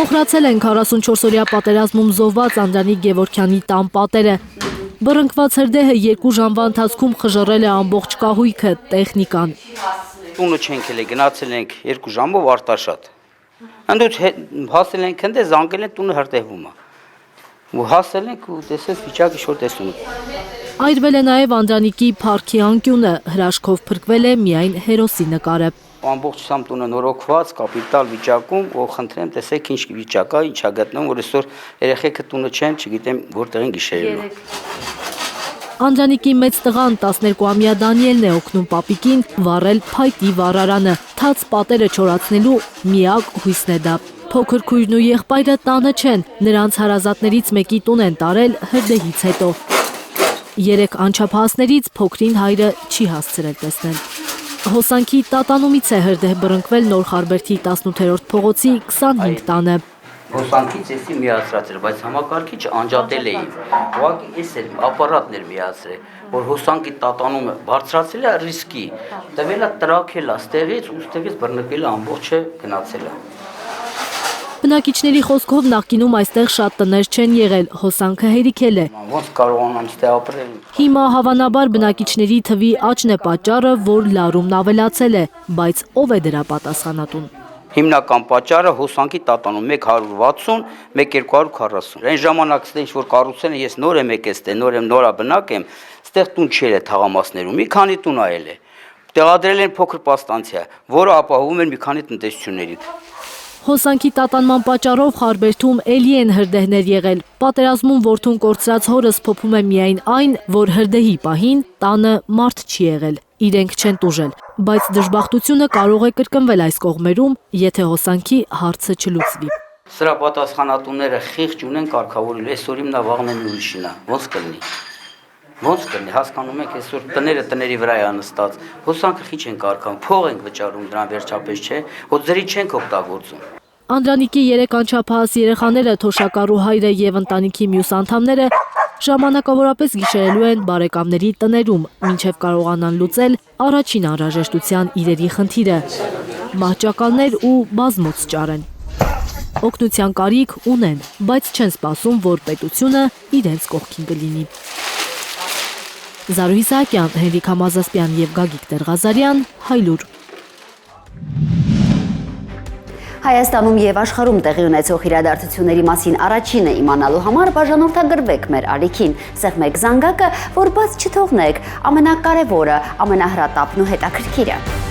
Մոխրացել են 44-օրյա պատերազմում զոհված Անդրանիկ Գևորգյանի տան պատերը։ Բռնկված հրդեհը 2 ժամվա ընթացքում խժռել է ամբողջ կահույքը, տեխնիկան։ Տունը չենք էլ գնացել ենք 2 ժամով Արտաշատ։ Անդուց հասել ենք ընդ զանգել են տունը հրդեհվում է։ Ու հասել ենք ու տեսես վիճակը շուտ տեսնում։ Այրվել է նաև Անդրանիկի փառքի անկյունը, հրաշքով փրկվել է միայն հերոսի նկարը։ Ամբողջ տունը նորոգված, կապիտալ վիճակում, ու խնդրեմ տեսեք ինչ վիճակ է, ինչա գտնում, որ այսօր երեխեքը տունը չեն, չգիտեմ որտեղին գիշերելու։ Անդրանիկի մեծ տղան 12-ամյա Դանիելն է օգնում պապիկին վառել փայտի վառարանը, թաց պատերը չորացնելու միակ հույսն է դա։ Փոքր քույրն ու եղբայրը տանը չեն, նրանց հարազատներից մեկի տուն են տարել հրդեհից հետո։ 3 անչափահասներից փոքրին հայրը չի հասցրել տեսնել։ Հոսանքի տատանումից է հրդեհ բռնկվել Նոր Խարբերդի 18-րդ փողոցի 25 տանը։ Հոսանքից էսի միացրած էր, բայց համակարգիչ անջատել էին։ Ուղղակի էս էր ապարատներ միացրել, որ հոսանքի տատանումը բարձրացել է ռիսկի, տվել է տրաքել է ստեղից ու ստեղից բռնկել է ամբողջը գնացել է։ Բնակիչների խոսքով նախկինում այստեղ շատ տներ չեն եղել, հոսանքը հերիքել է։ Ոնց կարողանամ ստեղ ապրել։ Հիմա հավանաբար բնակիչների թվի աճն է պատճառը, որ լարումն ավելացել է, բայց ով է դրա պատասխանատուն։ Հիմնական պատճառը հոսանքի տատանում 160, 1240։ Այն ժամանակ ինչ որ կառուցել են, ես նոր եմ եկել ստե, նոր եմ նորաբնակ եմ, ստեղ տուն չէր է թաղամասներում, մի քանի տուն այլ է։ Տեղադրել են փոքր պաստանցիա, որը ապահովում էր մի քանի տնտեսություններին։ Հոսանքի տատանման պատճառով Խարբերդում էլի են հրդեհներ եղել։ Պատերազմում որդուն կորցրած հորս փոփում է միայն այն, որ հրդեհի պահին տանը մարդ չի եղել, իրենք չեն տուժել, բայց դժբախտությունը կարող է կրկնվել այս կողմերում, եթե հոսանքի հարցը չլուծվի։ Սրա պատասխանատուները խիղճ ունեն կարգավորել, այսօր հիմնա վաղն ուրիշինա, ոնց կլինի։ Ոնց կլինի, հասկանում եք, այսօր տները տների վրա է նստած, հոսանքը խիչ են կարգանում, փող ենք վճարում դրան վերջապես չէ, հո ձրի չենք օգտագործում։ Անդրանիկի 3 անչափահաս երեխաները, թոշակառու հայրը եւ ընտանիքի մյուս անդամները ժամանակավորապես գիշերելու են բարեկամների տներում, մինչև կարողանան լուծել առաջին անհրաժեշտության իրերի խնդիրը՝ մահճակալներ ու բազմոց ճարեն։ Օգնության կարիք ունեն, բայց չեն սպասում, որ պետությունը իրենց կողքին կլինի։ Զարուհի Սահակյան, Հենրիկ Համազասպյան եւ Գագիկ Տեր-Ղազարյան, Հայլուր։ Հայաստանում եւ աշխարհում տեղի ունեցող իրադարձությունների մասին առաջինը իմանալու համար բաժանորդագրվեք մեր ալիքին, սեղմեք զանգակը, որ բաց չթողնեք ամենակարևորը, ամենահրատապն ու հետաքրքիրը։